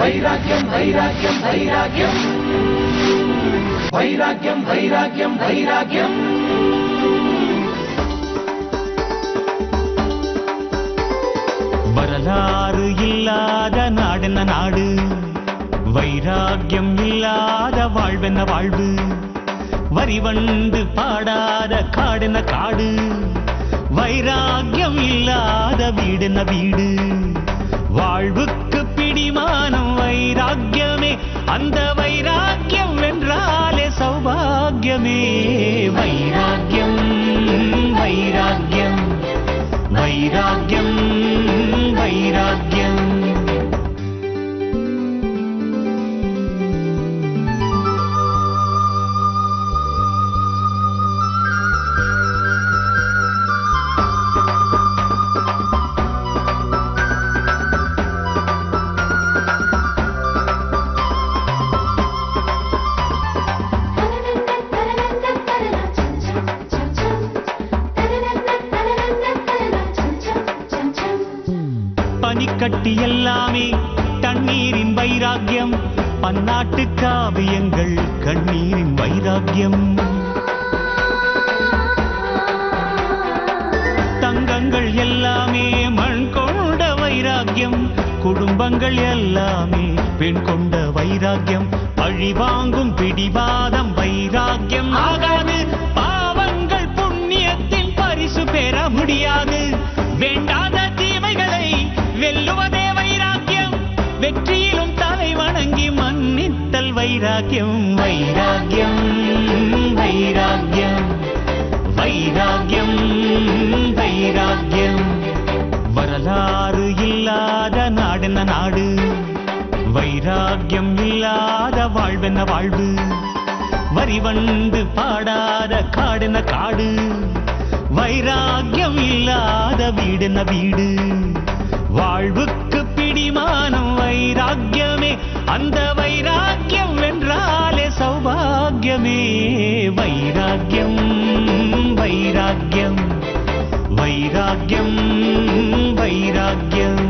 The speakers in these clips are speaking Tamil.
வைராக்கியம் வைராக்கியம் வைராக்கியம் வைராக்கியம் வைராக்கியம் வைராக்கியம். வரலாறு இல்லாத நாடென்ன நாடு, வைராக்கியம் இல்லாத வாழ்வென்ன வாழ்வு, வரிவண்டு பாடாத காடென்ன காடு, வைராக்கியம் இல்லாத வீடென்ன வீடு. வாழ்வுக்கு பிடிமானம் வைராக்கியமே, அந்த வைராக்கியம் வென்றாலே சௌபாகியமே. வைராக்கியம் வைராக்கியம் வைராக்கியம் வைராக்கியம். பனிக்கட்டி எல்லாமே தண்ணீரின் வைராக்கியம், பன்னாட்டு காவியங்கள் கண்ணீரின் வைராக்கியம். தங்கங்கள் எல்லாமே மண் கொண்ட வைராக்கியம், குடும்பங்கள் எல்லாமே பெண் கொண்ட வைராக்கியம். பழி வாங்கும் பிடிவாதம் வைராக்கியம் ஆகாது, பாவங்கள் புண்ணியத்தின் பரிசு பெற முடியாது. வேண்டாத தீமைகளை வெல்லுவதே வைராக்கியம், வெற்றியிலும் தலை வணங்கி மன்னித்தல் வைராக்கியம். வைராக்கியம் வைராக்கியம் வைராக்கியம் வைராக்கியம். வரலாறு இல்லாத நாடென்ன நாடு, வைராக்கியம் இல்லாத வாழ்வென்ன வாழ்வு, வரிவண்டு பாடாத காடென்ன காடு, வைராக்கியம் இல்லாத வீடென்ன வீடு. வாழ்வுக்கு பிடிமானம் வைராக்கியமே, அந்த வைராக்கியம் வென்றாலே சௌபாகியமே. வைராக்கியம் வைராக்கியம் வைராக்கியம் வைராக்கியம்.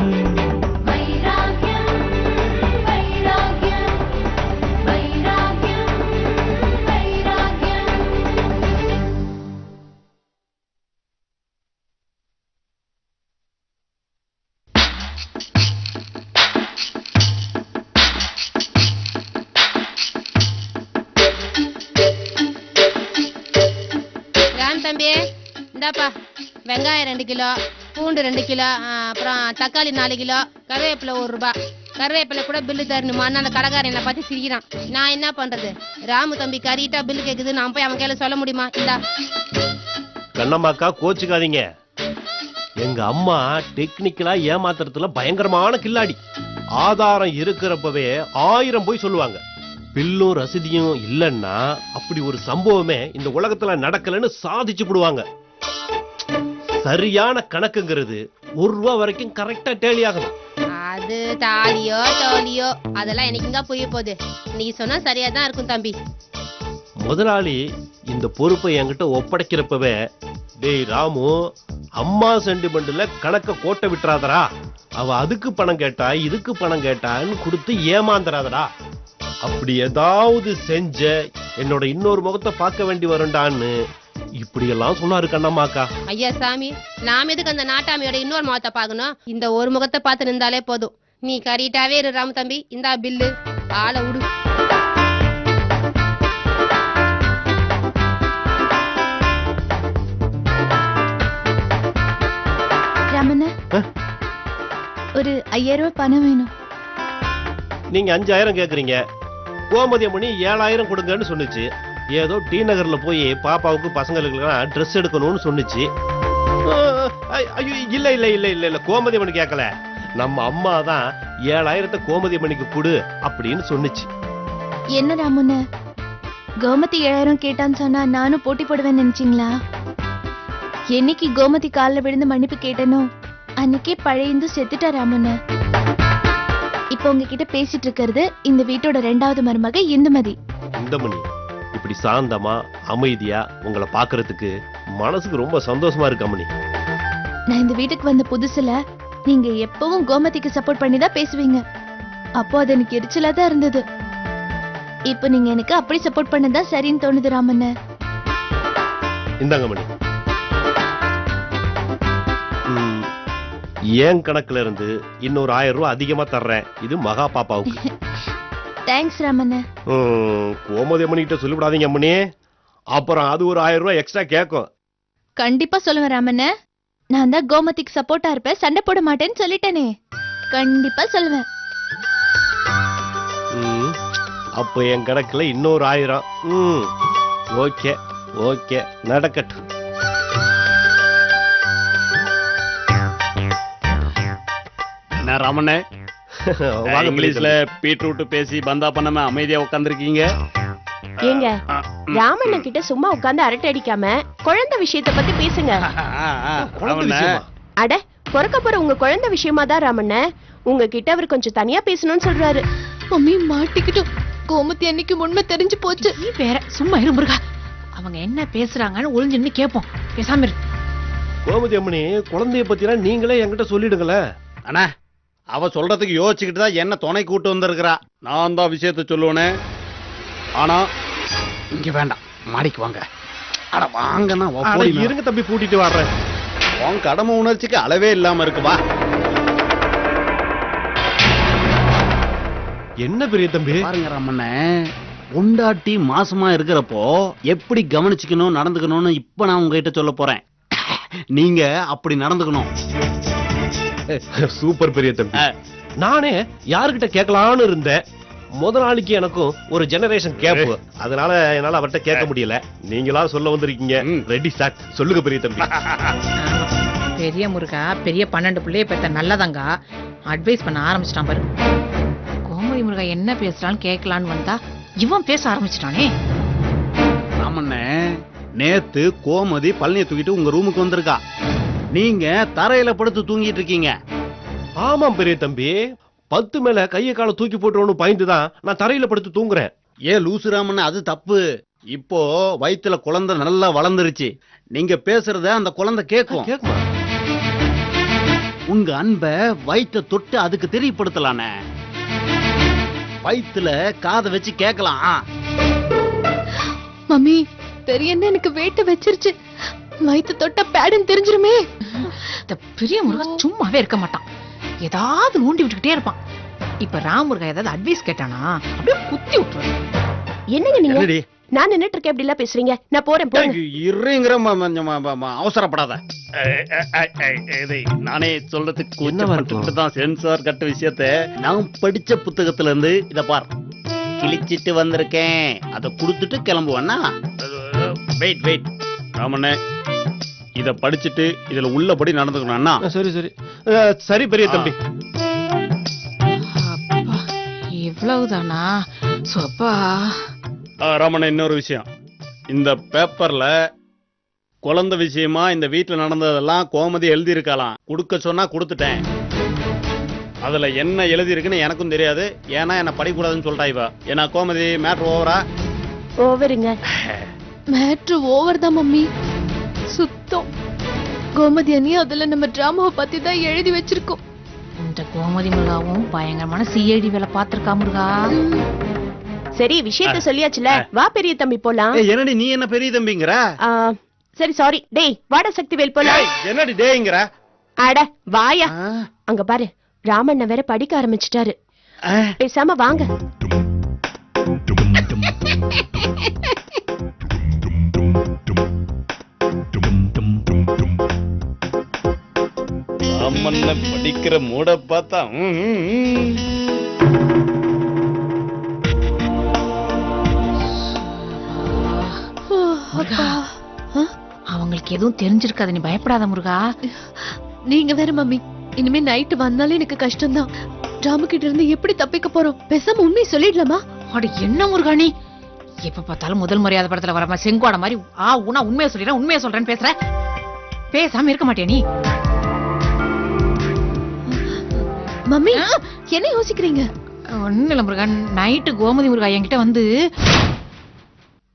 தம்பி இந்தாப்பா, வெங்காயம் 2 கிலோ, பூண்டு 2 கிலோ, அப்புறம் தக்காளி 4 கிலோ, கருவேப்பிலை 1 ரூபாய். கருவேப்பிலை கூட பில்லு தரணுமான்னு அந்த கடைக்காரன் என்னை பார்த்து சிரிக்கிறான். நான் என்ன பண்றது? ராமு தம்பி கறிட்டா பில்லு கேக்குது, நான் போய் அவன் கையில சொல்ல முடியுமா? இந்தா. கண்ணம்மாக்கா கோச்சுக்காதீங்க, எங்க அம்மா டெக்னிக்கலா ஏமாத்துறதுல பயங்கரமான கில்லாடி. ஆதாரம் இருக்கிறப்பவே 1000 போய் சொல்லுவாங்க. பில்லும் ரசீதியும் இல்லன்னா அப்படி ஒரு சம்பவமே இந்த உலகத்துல நடக்கலன்னு சாதிச்சு போடுவாங்க. சரியான கணக்குங்கிறது 1 ரூபா வரைக்கும் கரெக்டா டேலி ஆகணும். அது தாலியோ தோலியோ அதெல்லாம் எனக்குங்க புரிய போகுது. நீ சொன்னா சரியா தான் இருக்கும் தம்பி. முதலாளி இந்த பொறுப்பை என்கிட்ட ஒப்படைக்கிறப்பவே, டேய் ராமு, அம்மா சென்டிமெண்ட்ல கணக்க கோட்டை விட்டுறாதரா, அவ அதுக்கு பணம் கேட்டா இதுக்கு பணம் கேட்டான்னு கொடுத்து ஏமாந்துறாதடா, அப்படி ஏதாவது செஞ்ச என்னோட இன்னொரு முகத்தை பார்க்க வேண்டி வருண்டான்னு இப்படி எல்லாம் சொன்னாரு கண்ணம்மாக்கா. ஐயா சாமி, நாம எதுக்கு அந்த நாட்டாமையோட இன்னொரு முகத்தை பார்க்கணும்? இந்த ஒரு முகத்தை பார்த்து நின்றாலே போதும். நீ கறிட்டாவே இரு ராமு தம்பி. இந்தா பில்லு, ஆளை விடு. ராமண்ணா, ஒரு 5000 ரூபாய் பணம் வேணும். நீங்க 5000 கேக்குறீங்க, கோமதி மணி 7000 கொடுங்கன்னு சொன்னுச்சு. ஏதோ டி நகர்ல போய் பாப்பாவுக்கு பசங்களுக்கு ட்ரெஸ் எடுக்கணும்னு சொன்னுச்சு. இல்ல இல்ல இல்ல இல்ல இல்ல கோமதி மணி கேட்கல, நம்ம அம்மா தான் 7000 கோமதி மணிக்கு கொடு அப்படின்னு சொன்னுச்சு. என்ன ராமண்ணா, கோமதி 7000 கேட்டான்னு சொன்னா நானும் போட்டி போடுவேன்னு நினைச்சீங்களா? என்னைக்கு கோமதி காலில் விழுந்து மன்னிப்பு கேட்டனோ அன்னைக்கே பழையந்து செத்துட்டா ராமண்ணா. இப்ப உங்ககிட்ட பேசிட்டு இருக்கிறது இந்த வீட்டோட 2வது மருமக இந்துமதி. இந்துமணி இப்படி சாந்தமா அமைதியா உங்களை பாக்குறதுக்கு மனசுக்கு ரொம்ப சந்தோஷமா இருக்கு அம்மணி. நான் இந்த வீட்டுக்கு வந்த புதுசுல நீங்க எப்பவும் கோமதிக்கு சப்போர்ட் பண்ணி தான் பேசுவீங்க. அப்போ அது எனக்கு எரிச்சலா தான் இருந்தது. இப்போ நீங்க எனக்கு அப்படி சப்போர்ட் பண்ணதா சரின்னு தோணுது ராமண்ண. இந்தாங்க மணி. ஏன் கணக்குல இருந்து இன்னொரு 1000 ரூபாய் அதிகமா தர்றேன். இது மகா பாப்பாவுக்கு. தேங்க்ஸ் ராமண்ண. கோமதி அம்மனி கிட்ட சொல்லிவிடாதீங்க அம்மனி. அப்புறம் அது ஒரு 1000 ரூபாய் எக்ஸ்ட்ரா கேட்கும். கண்டிப்பா சொல்லுவேன் ராமண்ண. நான் தான் கோமதிக்கு சப்போர்ட்டா இருப்பேன், சண்டை போட மாட்டேன்னு சொல்லிட்டேனே. கண்டிப்பா சொல்லுவேன். அப்ப என் கணக்குல இன்னொரு 1000. ஓகே ஓகே, நடக்கட்டும். என்ன ராமண்ணே, வாங்க இங்கிலீஷ்ல பீட்ரூட் பேசி பந்தா பண்ணாம அமைதியா உட்காந்துருக்கீங்க. ஏங்க ராமண்ணன் கிட்ட சும்மா உட்கார்ந்து அரட்டை அடிக்காம குழந்தை விஷயத்தை பத்தி பேசுங்க. அட பிறக்க போற உங்க குழந்தை விஷயமா தான் ராமண்ணன் உங்ககிட்ட அவர் கொஞ்சம் தனியா பேசணும்னு சொல்றாரு. மம்மி மாட்டிக்கிட்டோம். கோமதி அன்னைக்கு உண்மை தெரிஞ்சு போச்சு. நீ வேற சும்மா இரு முருகா. அவங்க என்ன பேசுறாங்கன்னு ஒளிஞ்சு கேப்போம். பேசாம இரு. கோமதி அம்மனி, குழந்தைய பத்தினா நீங்களே என்கிட்ட சொல்லிடுங்களேன். அண்ணா, அவ சொல்றதுக்கு யோசிச்சுக்கிட்டு தான் என்ன துணை கூட்டு வந்திருக்கிறா. நான் தான் விஷயத்த சொல்லுவேனே. ஆனா இங்க வேண்டாம், மாடிக்கு வாங்க. அட வாங்கண்ணா, இருங்க தம்பி, கூட்டிட்டு வர்றேன். உன் கடமை உணர்ச்சிக்கு அளவே இல்லாம இருக்கு. வா. என்ன பெரிய தம்பி? பாருங்க ராமண்ணே, பொண்டாட்டி மாசமா இருக்கிறப்போ எப்படி கவனிச்சுக்கணும் நடந்துக்கணும்னு இப்ப நான் உங்ககிட்ட சொல்ல போறேன். நீங்க அப்படி நடந்துக்கணும். சூப்பர் பெரிய தம்பி. நானே யாருகிட்ட கேட்கலான்னு இருந்தேன். முதலாளிக்கு எனக்கும் ஒரு ஜெனரேஷன் கேப், அதனால என்னால அவர்கிட்ட கேட்க முடியல. நீங்களா சொல்ல வந்திருக்கீங்க. ரெடி சார், சொல்லுங்க பெரிய தம்பி. பெரிய முருகா பெரிய 12 பிள்ளைய பெத்த நல்லதாங்க அட்வைஸ் பண்ண ஆரம்பிச்சிட்டான் பாரு. கோமதி முருகா என்ன பேசுறான்னு கேட்கலான்னு வந்தா இவன் பேச ஆரம்பிச்சிட்டானே. ராமண்ணே, நேத்து கோமதி பழனியை தூக்கிட்டு உங்க ரூமுக்கு வந்திருக்கா. நீங்க தரையில படுத்து தூங்கிட்டு இருக்கீங்க. ஆமாம் பெரிய தம்பி, 10 மேல கைய கால தூக்கி போட்டுருவோன்னு பயந்துதான் நான் தரையில படுத்து தூங்குறேன். லூசு ராமண்ணே, அது தப்பு. இப்போ வயித்துல குழந்தை நல்லா வளர்ந்துருச்சு. நீங்க பேசுறத அந்த குழந்தை கேட்கும். கேக்குமா? உங்க அன்ப வயிற்ற தொட்டு அதுக்கு தெரியப்படுத்தலானே. வயித்துல காதை வச்சு கேட்கலாம். மம்மி, பெரியண்ண எனக்கு வேட்ட வச்சிருச்சு. வயித்து தொட்ட பேடுன்னு தெரிஞ்சிருமே. இந்த பெரிய முருகா சும்மாவே இருக்க மாட்டான். ஏதாவது ஊண்டி விட்டுக்கிட்டே இருப்பான். இப்ப ராமுருகா ஏதாவது அட்வைஸ் கேட்டானா அப்படியே குத்தி விட்டுருவான். என்னங்க நீங்க? நான் நின்னுட்டு இருக்கேன், எப்படி எல்லாம் பேசுறீங்க? நான் போறேன் போறேன். இருங்கிற அவசரப்படாத. நானே சொல்றதுக்கு கொஞ்சம் தான் சென்சார் கட்ட விஷயத்த நான் படிச்ச புத்தகத்துல இருந்து இத பார் கிழிச்சிட்டு வந்திருக்கேன். அத குடுத்துட்டு கிளம்புவேன்னா. வெயிட் வெயிட் ராமண்ணே, இத படிச்சுட்டு இதுல உள்ளபடி நடந்துக்கணும்னா. சரி சரி சரி பெரிய தம்பி. இவ்வளவுதானா? சொப்பா ராமண்ணே, இன்னொரு விஷயம். இந்த பேப்பர்ல குழந்தை விஷயமா இந்த வீட்டுல நடந்ததெல்லாம் கோமதி எழுதி இருக்கலாம். கொடுக்க சொன்னா கொடுத்துட்டேன். அதுல என்ன எழுதி இருக்குன்னு எனக்கும் தெரியாது. ஏன்னா என்ன படிக்கூடாதுன்னு சொல்லிட்டா இவ. ஏன்னா கோமதி மேட்ரு ஓவரா? ஓவருங்க. மேட்ரு ஓவர் தான் மம்மி. சுத்தம். கோமதி அண்ணி அதுல நம்ம டிராமாவை பத்தி தான் எழுதி வச்சிருக்கோம். இந்த கோமதி முருகாவும் பயங்கரமான சிஐடி வேலை பாத்திருக்கா முருகா. சரி, விஷயத்த சொல்லியாச்சுல, வா பெரிய தம்பி போலாம். என்னடி நீ என்ன பெரிய தம்பிங்கிற? சரி சாரி. டேய் வாடா சக்திவேல் போலாம். என்னடி டேய்ங்கிற? அட வாயா. அங்க பாரு, ராமண்ண வேற படிக்க ஆரம்பிச்சிட்டாரு. பேசாம வாங்க. ராமண்ண படிக்கிற மூட பார்த்தா அவங்களுக்கு எதுவும் தெரிஞ்சிருக்காது, நீ பயப்படாத முருகா. நீங்க வேற மம்மி, இனிமே நைட்டு வந்தாலே எனக்கு கஷ்டம்தான். ராமு கிட்ட இருந்து எப்படி தப்பிக்க போறோம்? பேசாம உண்மையை சொல்லிடலாமா? அட என்ன முருகா நீ எப்ப பார்த்தாலும் முதல் மரியாதை படத்துல வர செங்கோட மாதிரி உனா உண்மையை சொல்லிடுறேன் உண்மையை சொல்றேன்னு பேசுற. பேசாம இருக்க மாட்டியா நீ? மம்மி என்ன யோசிக்கிறீங்க? ஒண்ணு இல்ல முருகா, நைட்டு கோமதி முருகா என்கிட்ட வந்து,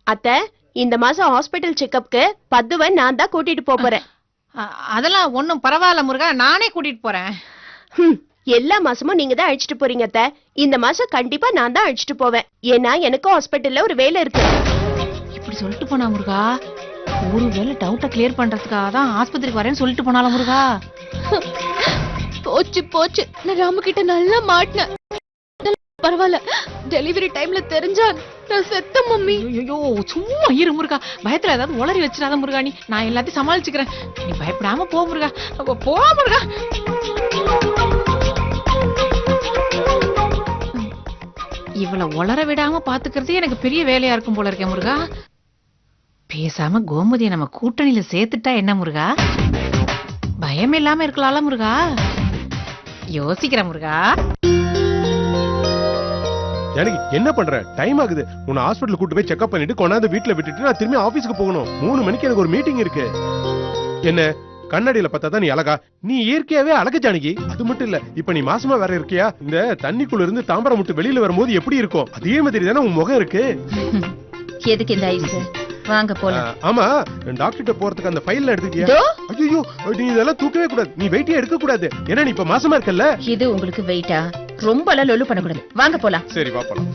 அத்தை இந்த மாசம் ஹாஸ்பிடல் செக்கப்க்கு பத்துவ நான் தான் கூட்டிட்டு போறேன். அதெல்லாம் ஒண்ணும் பரவாயில்ல முருகா, நானே கூட்டிட்டு போறேன். எல்லா மாசமும் நீங்க தான் அழைச்சிட்டு போறீங்க அத்தை. இந்த மாசம் கண்டிப்பா நான் தான் அழைச்சிட்டு போவேன். ஏன்னா எனக்கும் ஹாஸ்பிட்டல்ல ஒரு வேலை இருக்கு. இப்படி சொல்லிட்டு போனா முருகா, ஒரு வேளை டவுட்டை கிளியர் பண்றதுக்காக தான் ஆஸ்பத்திரிக்கு வரேன்னு சொல்லிட்டு போனாலும் முருகா. போச்சு போச்சு, நான் ராமு கிட்ட நல்லா மாட்டினேன். பரவாயில்ல, டெலிவரி டைம்ல தெரிஞ்சா நான் செத்த மம்மி. ஐயோ சும்மா இரு முருகா, பயத்துல ஏதாவது உளறி வச்சிடாத முருகா. நான் எல்லாத்தையும் சமாளிச்சுக்கிறேன், நீ பயப்படாம போ முருகா. போ முருகா. இவள உளர விடாம பாத்துக்கிறதே எனக்கு பெரிய வேலையா இருக்கும் போல இருக்கேன் முருகா. பேசாம கோமதியை நம்ம கூட்டணியில சேர்த்துட்டா என்ன முருகா? பயம் இல்லாம இருக்கலாம்ல முருகா? யோசிக்கிறேன் முருகா. எனக்கு என்ன பண்ற? டைம் ஆகுது. உன்னை ஹாஸ்பிடல் கூட்டு போய் செக்அப் பண்ணிட்டு கொண்டாந்து வீட்டுல விட்டுட்டு நான் திரும்பி ஆபீஸ்க்கு போகணும். 3 மணிக்கு எனக்கு ஒரு மீட்டிங் இருக்கு. என்ன கண்ணாடியில பார்த்தா தான் நீ அழகா? நீ இயற்கையாவே அழகு ஜானகி. அது மட்டும் இல்ல, இப்ப நீ மாசமா வேற இருக்கியா? இந்த தண்ணிக்குள்ள இருந்து தாம்பரம் முட்டு வெளியில வரும்போது எப்படி இருக்கும் அதே மாதிரி தானே உன் முகம் இருக்கு. எதுக்கு இந்த ஐஸ்? வாங்க போலாம். ஆமா, டாக்டர்கிட்ட போறதுக்கு அந்த ஃபைல்ல எடுத்துக்கியா? ஐயோ, நீ இதெல்லாம் தூக்கவே கூடாது. நீ வெயிட்டே எடுக்க கூடாது. ஏன்னா நீ இப்ப மாசமா இருக்கல்ல. இது உங்களுக்கு வெயிட்டா? ரொம்ப எல்லாம் லொல்லு பண்ணக்கூடாது. வாங்க போலாம். சரி வா போலாம்.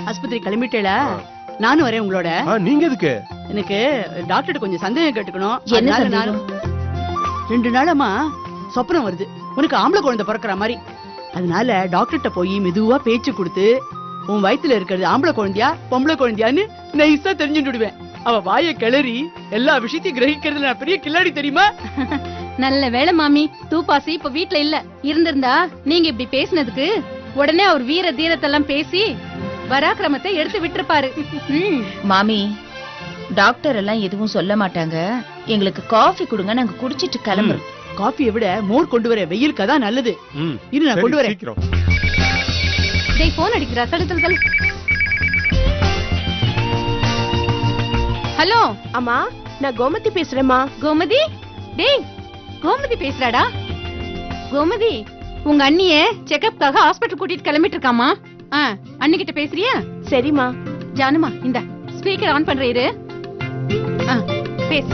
ஆஸ்பத்திரி கிளம்பிட்டேளா? நானும் வரேன் உங்களோட. நீங்க எதுக்கு? எனக்கு டாக்டர் கொஞ்சம் சந்தேகம் கேட்டுக்கணும். என்ன அதனால சந்தேகம்? 2 நாளமா சொப்பனம் வருது, உனக்கு ஆம்பளை குழந்தை பிறக்கிற மாதிரி. அதனால டாக்டர்கிட்ட போய் மெதுவா பேச்சு கொடுத்து உன் வயித்துல இருக்கிறது ஆம்பளை குழந்தையா பொம்பளை குழந்தையான்னு நைஸா தெரிஞ்சுட்டு விடுவேன். அவ வாயை கிளறி எல்லா விஷயத்தையும் கிரகிக்கிறதுல நான் பெரிய கில்லாடி தெரியுமா? நல்ல வேளை மாமி, தூபாசி இப்ப வீட்ல இல்ல. இருந்திருந்தா நீங்க இப்படி பேசினதுக்கு உடனே அவர் வீர தீரத்தெல்லாம் பேசி பராக்கிரமத்தை எடுத்து விட்டுருப்பாரு. மாமி, டாக்டர் எல்லாம் எதுவும் சொல்ல மாட்டாங்க. எங்களுக்கு காஃபி கொடுங்க, நாங்க குடிச்சிட்டு கிளம்புறோம். காஃபியை விட மோர் கொண்டு வர, வெயிலுக்கு அதான் நல்லது. இரு நான் கொண்டு வரேன். டேய் போன் அடிக்கிறா, தள்ளு. ஹலோ அம்மா, நான் கோமதி பேசுறேம்மா. கோமதி, டேய் கோமதி பேசுறாடா. கோமதி, உங்க அண்ணிய செக்கப்காக ஹாஸ்பிட்டல் கூட்டிட்டு கிளம்பிட்டு இருக்காமா. அண்ணிகிட்ட பேசுறியா? சரிம்மா. ஜானுமா, இந்த ஸ்பீக்கர் ஆன் பண்ற இரு. பேசு.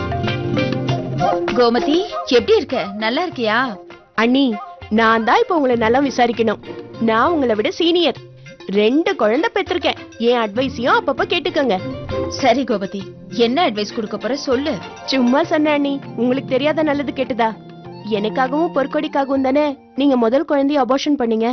கோமதி, எப்படி இருக்க? நல்லா இருக்கியா? அண்ணி, நான் தான் இப்ப உங்களை நல்லா விசாரிக்கணும். நான் உங்களை விட சீனியர். 2 குழந்தை பெற்றிருக்கேன். என் அட்வைஸையும் அப்பப்ப கேட்டுக்கங்க. சரி கோமதி, என்ன அட்வைஸ் கொடுக்க போற சொல்லு. சும்மா சொன்ன அண்ணி, உங்களுக்கு தெரியாத நல்லது கேட்டுதா? எனக்காகவும் பொற்கொடிக்காகவும் தானே நீங்க முதல் குழந்தைய அபார்ஷன் பண்ணீங்க.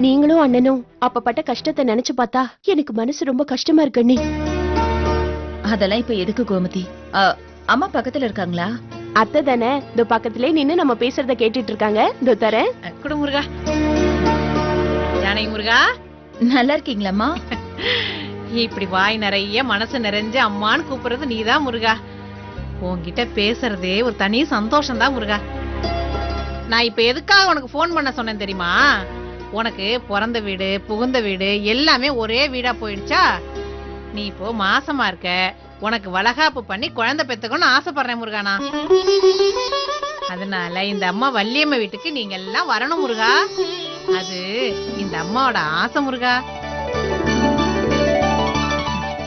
நீங்களும் அண்ணனும் அப்பப்பட்ட கஷ்டத்தை நினைச்சு பார்த்தா எனக்கு மனசு ரொம்ப கஷ்டமா இருக்கு அண்ணி. அதெல்லாம் இப்ப எதுக்கு கோமதி? அம்மா பக்கத்துல இருக்காங்களா? அத்தை தானே, இந்த பக்கத்திலே நின்னு நம்ம பேசுறத கேட்டுட்டு இருக்காங்க. இதோ தரேன். குடு முருகா. ஜானகி முருகா, நல்லா இருக்கீங்களாம்மா? இப்படி வாய் நிறைய மனசு நிறைஞ்சு அம்மான்னு கூப்பிடுறது நீதான் முருகா. உன்கிட்ட பேசுறதே ஒரு தனி சந்தோஷம் தான் முருகா. நான் இப்ப எதுக்காக உனக்கு போன் பண்ண சொன்னேன் தெரியுமா? உனக்கு பிறந்த வீடு புகுந்த வீடு எல்லாமே ஒரே வீடா போயிடுச்சா. நீ இப்போ மாசமா இருக்க, உனக்கு வளகாப்பு பண்ணி குழந்தை பெத்துக்கணும்னு ஆசைப்படுறேன் முருகானா. அதனால இந்த அம்மா வள்ளியம்மா வீட்டுக்கு நீங்க எல்லாம் வரணும் முருகா. அது இந்த அம்மாவோட ஆசை முருகா.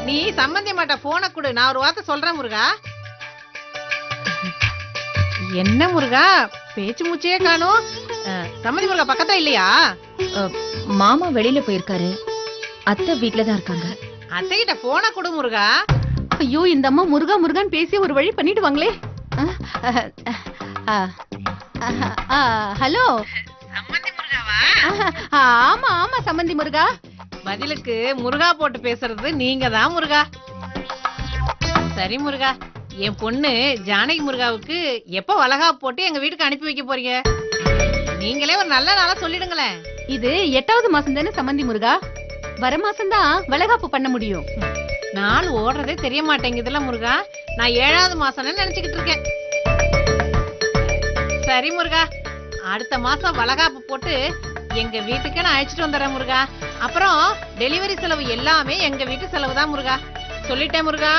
நீ சம்பந்தி மாட்ட போனை கொடு, நான் ஒரு வார்த்தை சொல்றேன் முருகா. என்ன முருகா பேச்சு மூச்சே காணும்? சம்மந்தி முருகா பக்கத்துல இல்லையா? மாமா வெளியில போயிருக்காரு, அத்தை வீட்டுலதான் இருக்காங்க. அத்தைகிட்ட போனை கொடு முருகா. ஐயோ, இந்த அம்மா முருகா முருகான்னு பேசி ஒரு வழி பண்ணிட்டு வாங்களே. ஹலோ, சம்மந்தி முருகாவா? ஆமா ஆமா சம்பந்தி முருகா. பதிலுக்கு முருகா போட்டு பேசுறது நீங்க தான் முருகா. சரி முருகா, என் பொண்ணு ஜானகி முருகாவுக்கு எப்ப வளகாப்பு போட்டு எங்க வீட்டுக்கு அனுப்பி வைக்க போறீங்க? நீங்களே ஒரு நல்ல நாளா சொல்லிடுங்களேன். இது 8வது மாசம் தானே சம்பந்தி முருகா. வர மாசம் தான் வளகாப்பு பண்ண முடியும். நாள் ஓடுறதே தெரிய மாட்டேங்குதுல முருகா. நான் 7வது மாசம்னு நினைச்சுக்கிட்டு இருக்கேன். சரி முருகா, அடுத்த மாசம் வளகாப்பு போட்டு எங்க வீட்டுக்கு நான் அழைச்சிட்டு வந்துடுறேன் முருகா. அப்புறம் டெலிவரி செலவு எல்லாமே எங்க வீட்டு செலவு தான் முருகா. சொல்லிட்டேன் முருகா.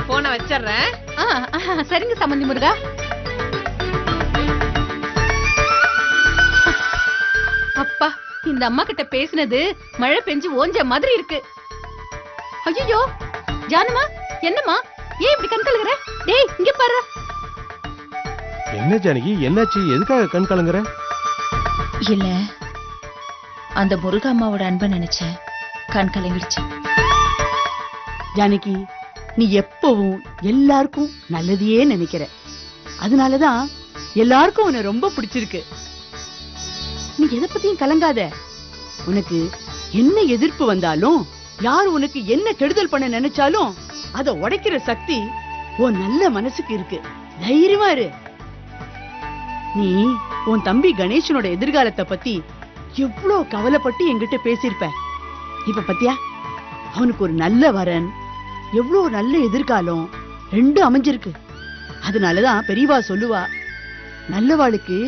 போனை வச்சிடுறேன். சரிங்க சம்பந்தி முருகா. அப்பா, இந்த அம்மா கிட்ட பேசினது மழை பெஞ்சு ஓஞ்ச மாதிரி இருக்கு. ஐயோ ஜானமா, என்னம்மா ஏன் இப்படி கண் கலங்குற? டேய் இங்க பாரு. என்ன ஜானகி, என்னாச்சு? எதுக்காக கண் கலங்குற? இல்ல, அந்த முருகா அம்மாவோட அன்பை நினைச்சேன், கண் கலங்கிடுச்சு. ஜானகி, நீ எப்பவும் எல்லாருக்கும் நல்லதையே நினைக்கிற. அதனாலதான் எல்லாருக்கும் உன்னை ரொம்ப பிடிச்சிருக்கு. நீ எதை பத்தியும் கலங்காத. உனக்கு என்ன எதிர்ப்பு வந்தாலும், யார் உனக்கு என்ன கெடுதல் பண்ண நினைச்சாலும் அதை உடைக்கிற சக்தி உன் நல்ல மனசுக்கு இருக்கு. தைரியமா இரு. நீ உன் தம்பி கணேசனோட எதிர்காலத்தை பத்தி எவ்வளவு கவலைப்பட்டு என்கிட்ட பேசியிருப்ப. இப்ப பத்தியா, அவனுக்கு ஒரு நல்ல வரன், எவ்வளவு நல்ல எதிர்காலம் ரெண்டும் அமைஞ்சிருக்கு. அதனாலதான் பெரியவா சொல்லுவா, நல்லவாளுக்கு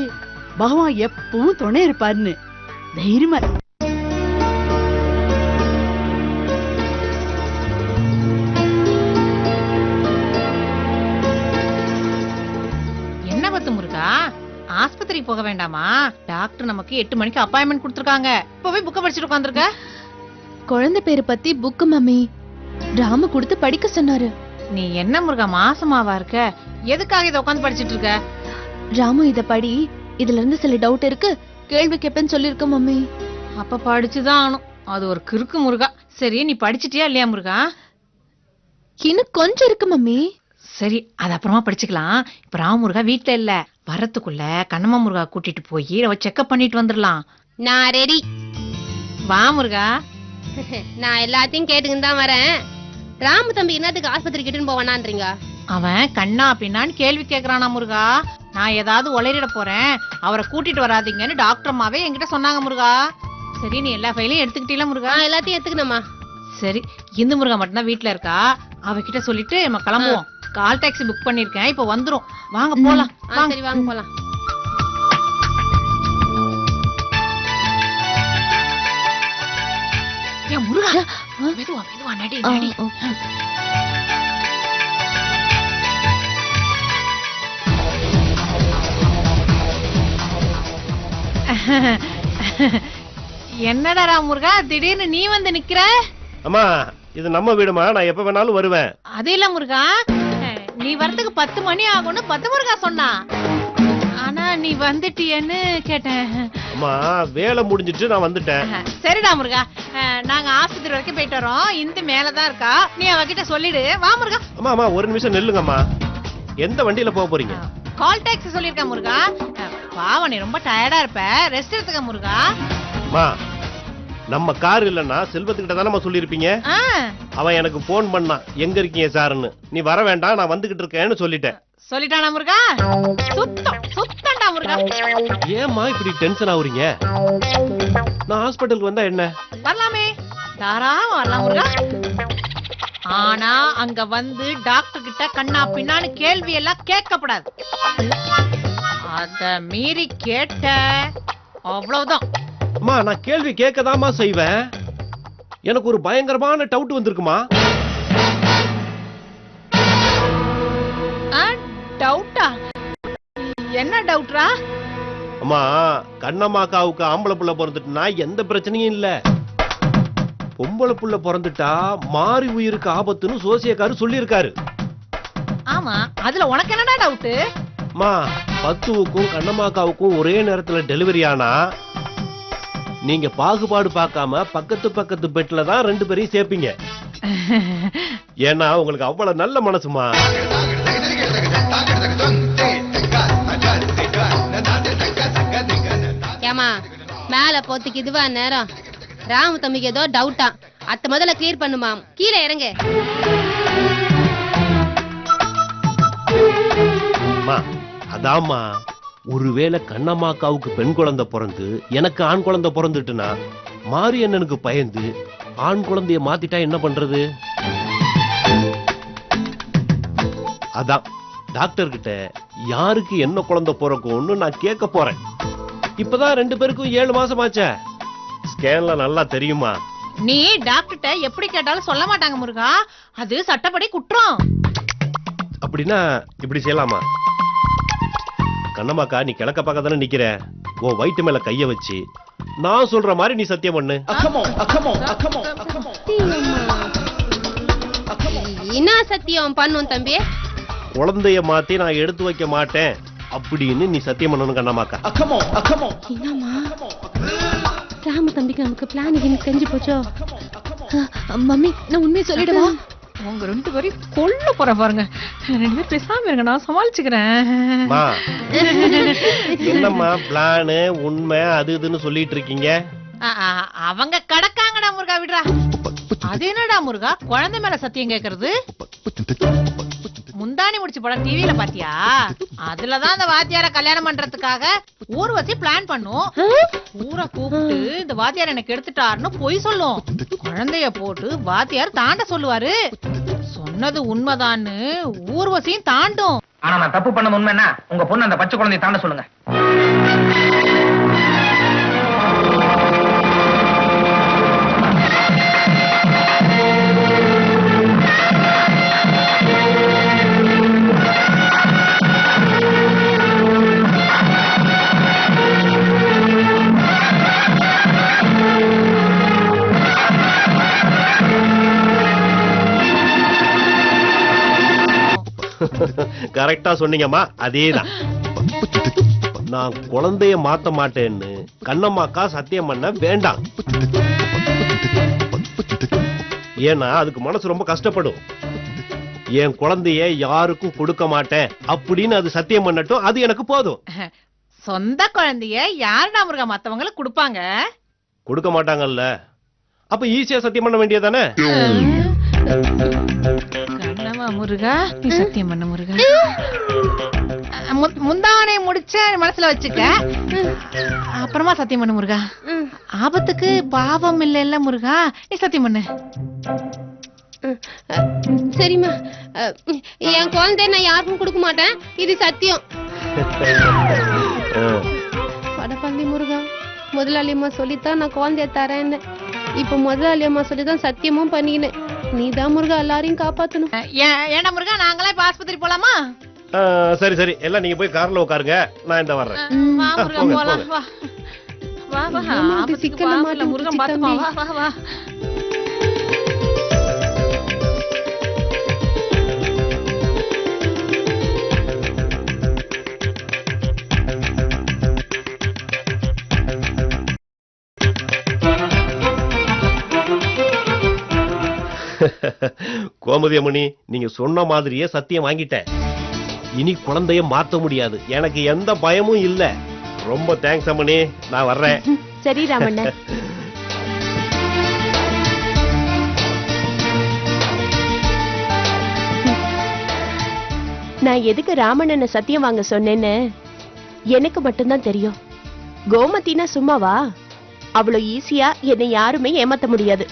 பகவான் எப்பவும் துணை இருப்பாருன்னு. தைரியமா இரு. என்ன பத்து முருகா, ஆஸ்பத்திரி போக வேண்டாமா? டாக்டர் நமக்கு 8 மணிக்கு அப்பாயின்மெண்ட் கொடுத்திருக்காங்க. இப்பவே புக்க படிச்சுட்டு உட்கார்ந்திருக்க. குழந்தை பேரு பத்தி புக்கு மம்மி ராமு கொடுத்து படிக்க சொன்னாரு. நீ என்ன முருகா மாசமாவா இருக்க? எதுக்காக இதை உட்கார்ந்து படிச்சிட்டு இருக்க? ராமு இத படி, இதுல இருந்து சில டவுட் இருக்கு, கேள்வி கேப்பேன்னு சொல்லிருக்க மம்மி. அப்ப படிச்சுதான் ஆகணும். அது ஒரு கிறுக்கு முருகா. சரி, நீ படிச்சிட்டியா இல்லையா முருகா? இன்னும் கொஞ்சம் இருக்கு மம்மி. சரி, அது அப்புறமா படிச்சுக்கலாம். இப்ப ராம முருகா வீட்டுல இல்ல, வரத்துக்குள்ள கண்ணம்மா முருகா கூட்டிட்டு போய் அவ செக்அப் பண்ணிட்டு வந்துடலாம். நான் ரெடி. வா முருகா. நான் எல்லாத்தையும் கேட்டுக்கிட்டு தான் வரேன். ராமு தம்பி என்னத்துக்கு ஆஸ்பத்திரி கிட்டுன்னு போவானான்றீங்க? அவன் கண்ணா பின்னான்னு கேள்வி கேக்குறானா முருகா. நான் ஏதாவது உளறிட போறேன், அவரை கூட்டிட்டு வராதீங்கன்னு டாக்டர் அம்மாவே என்கிட்ட சொன்னாங்க முருகா. சரி, நீ எல்லா ஃபைலையும் எடுத்துக்கிட்டீங்களா முருகா? எல்லாத்தையும் எடுத்துக்கணுமா? சரி, இந்து முருகா மட்டும்தான் வீட்டுல இருக்கா. அவகிட்ட சொல்லிட்டு நம்ம கிளம்புவோம். கால் டாக்ஸி புக் பண்ணிருக்கேன், இப்ப வந்துரும். வாங்க போலாம். சரி வாங்க போலாம். ஏன் முருகா, மெதுவா மெதுவா நடி நடி. என்னடா ராம் முருகா, திடீர்னு நீ வந்து நிக்கிற? அம்மா, இது நம்ம வீடுமா, நான் எப்ப வேணாலும் வருவேன். அது இல்ல முருகா, நீ வரதுக்கு 10 மணி ஆகும்னு 10 முருகா சொன்னா. ஆனா நீ வந்துட்டியன்னு கேட்டேன். அம்மா, வேலை முடிஞ்சிட்டு நான் வந்துட்டேன். சரிடா முருகா, நாங்க ஆஸ்பத்திரி வரைக்கும் போயிட்டு வரோம். இந்த மேலதான் இருக்கா, நீ அவகிட்ட சொல்லிடு. வா முருகா. அம்மா அம்மா, ஒரு நிமிஷம் நில்லுங்கம்மா. எந்த வண்டியில போக போறீங்க? கால் டாக்ஸி சொல்லிருக்கேன் முருகா. பாவம், நீ ரொம்ப டயர்டா இருப்ப, ரெஸ்ட் எடுத்துக்க முருகா. அம்மா, நம்ம கார் இல்லன்னா செல்வத்துக்கிட்ட தானே சொல்லிருப்பீங்க. அவன் எனக்கு போன் பண்ணான், எங்க இருக்கீங்க சார்னு. நீ வர வேண்டாம், நான் வந்துகிட்டு இருக்கேன்னு சொல்லிட்டேன். சொல்லிட்டானா முருகா? சுத்தம்டா முருகா. ஏம்மா இப்படி டென்ஷன் ஆகுறீங்க? நான் ஹாஸ்பிட்டலுக்கு வந்தா என்ன? வரலாமே, தாராளமா வரலாம் முருகா. ஆனா அங்க வந்து டாக்டர் கிட்ட கண்ணா பின்னான்னு கேள்வி எல்லாம் கேட்கப்படாது. அத மீறி கேட்ட அவ்வளவுதான். அம்மா, நான் கேள்வி கேட்கதாமா செய்வேன். எனக்கு ஒரு பயங்கரமான டவுட் வந்திருக்குமா. டவுட்டா? என்ன டவுட்ரா? அம்மா, கண்ணம்மாக்காவுக்கு ஆம்பளை புள்ள பிறந்துட்டுனா எந்த பிரச்சனையும் இல்ல. பொம்பளை புள்ள பிறந்துட்டா மாறி உயிருக்கு ஆபத்துன்னு சோசியக்காரு சொல்லியிருக்காரு. ஆமா, அதுல உனக்கு என்னடா டவுட்? அம்மா, பத்துவுக்கும் கண்ணம்மாக்காவுக்கும் ஒரே நேரத்துல டெலிவரி ஆனா நீங்க பாகுபாடு பார்க்காம பக்கத்து பக்கத்து பெட்ல தான் 2 பேரையும் சேர்ப்பீங்க. ஏன்னா உங்களுக்கு அவ்வளவு நல்ல மனசுமா. ஏமா, மேல போத்துக்கு இதுவா நேரம்? ராமு தம்பிக்கு ஏதோ டவுட்டா, அத்த முதல்ல கிளியர் பண்ணுமா. கீழே இறங்க. அதாம்மா, ஒருவேளை கண்ணம்மாக்காவுக்கு பெண் குழந்தை பிறந்து எனக்கு ஆண் குழந்தை பிறந்துட்டுனா மாரி அண்ணனுக்கு பயந்து ஆண் குழந்தைய மாத்திட்டா என்ன பண்றது? அதான் டாக்டர் கிட்ட யாருக்கு என்ன குழந்தை பிறக்கும்னு நான் கேட்க போறேன். இப்பதான் 2 பேருக்கும் 7 மாசம் ஆச்சே. ஸ்கேன்ல நல்லா தெரியுமா. நீ டாக்டர்ட்ட எப்படி கேட்டாலும் சொல்ல மாட்டாங்க முருகா, அது சட்டப்படி குற்றம். அப்படின்னா இப்படி செய்யலாமா? கண்ணம்மாக்கா, நீ கிழக்க பக்கம் தானே நிக்கிற, உன் வயிற்று மேல கைய வச்சு நான் சொல்ற மாதிரி நீ சத்தியம் பண்ணு. என்ன சத்தியம் பண்ணும் தம்பி? குழந்தைய மாத்தி நான் எடுத்து வைக்க மாட்டேன் அப்படின்னு நீ சத்தியம் பண்ணணும் கண்ணம்மாக்கா. என்னம்மா ராம தம்பிக்கு நமக்கு பிளான் தெரிஞ்சு போச்சோ? மம்மி நான் உண்மையை சொல்லிடுவா? உங்க 2 பேரையும் கொல்ல போற பாருங்க. 2 பேரும் பேசாம இருங்க, நான் சமாளிச்சுக்கிறேன். மா, என்னம்மா பிளானு உண்மை அது இதுன்னு சொல்லிட்டு இருக்கீங்க? அவங்க கடக்காங்கடா முருகா, விடுறா. அது என்னடா முருகா குழந்தை மேல சத்தியம் கேக்குறது? முந்தானி முடிச்சு படம் டிவில பாத்தியா? அதுலதான் அந்த வாத்தியார கல்யாணம் பண்றதுக்காக ஊர்வசி பிளான் பண்ணும். ஊரை கூப்பிட்டு இந்த வாத்தியார் எனக்கு எடுத்துட்டாருன்னு பொய் சொல்லும். குழந்தைய போட்டு வாத்தியார் தாண்ட சொல்லுவாரு. சொன்னது உண்மைதான்னு ஊர்வசியும் தாண்டும். ஆனா நான் தப்பு பண்ணது உண்மைன்னா உங்க பொண்ணு அந்த பச்சை குழந்தையை தாண்ட சொல்லுங்க. கரெக்டா சொன்னீங்கம்மா, அதேதான். நான் குழந்தைய மாத்த மாட்டேன்னு கண்ணம்மாக்கா சத்தியம் பண்ண வேண்டாம். ஏன்னா அதுக்கு மனசு ரொம்ப கஷ்டப்படும். என் குழந்தைய யாருக்கும் கொடுக்க மாட்டேன் அப்படின்னு அது சத்தியம் பண்ணட்டும், அது எனக்கு போதும். சொந்த குழந்தைய யாருடா முருகா மத்தவங்களுக்கு கொடுப்பாங்க? கொடுக்க மாட்டாங்கல்ல, அப்ப ஈஸியா சத்தியம் பண்ண வேண்டியதானே? கண்ணம்மா முருகா, நீ சத்தியம் பண்ண முருகா. முந்தானை முடிச்ச மனசுல வச்சுக்க, அப்புறமா சத்தியம் பண்ணு முருகா. ஆபத்துக்கு பாவம் இல்ல முருகா, நீ சத்தியம் பண்ணு. சரிம்மா, என் குழந்தைய நான் யாருக்கும் கொடுக்க மாட்டேன், இது சத்தியம். படப்பள்ளி முருகா, முதலாளி அம்மா சொல்லித்தான் நான் குழந்தைய தரேன்னு. இப்ப முதலாளி அம்மா சொல்லிதான் சத்தியமும் பண்ணிக்கினேன். நீதான் முருகா எல்லாரையும் காப்பாத்தணும். ஏன்னா முருகா, நாங்களே இப்ப ஆஸ்பத்திரி போலாமா? சரி சரி, எல்லாம் நீங்க போய் கார்ல உட்காருங்க, நான் இந்த வர்றேன். வா முருகா போலாம், வா வா வா. ஆபத்துக்கு பாவம் இல்ல முருகா, பாத்துப்பா. வா வா வா. கோமதி அம்மணி, நீங்க சொன்ன மாதிரியே சத்தியம் வாங்கிட்டேன். இனி குழந்தைய மாத்த முடியாது, எனக்கு எந்த பயமும் இல்ல. ரொம்ப தேங்க்ஸ் அம்மணி, நான் வர்றேன். சரி ராமண்ண. நான் எதுக்கு ராமண்ணனை சத்தியம் வாங்க சொன்னேன்னு எனக்கு மட்டும்தான் தெரியும். கோமதினா சும்மாவா? அவ்வளவு ஈஸியா என்னை யாருமே ஏமாத்த முடியாது.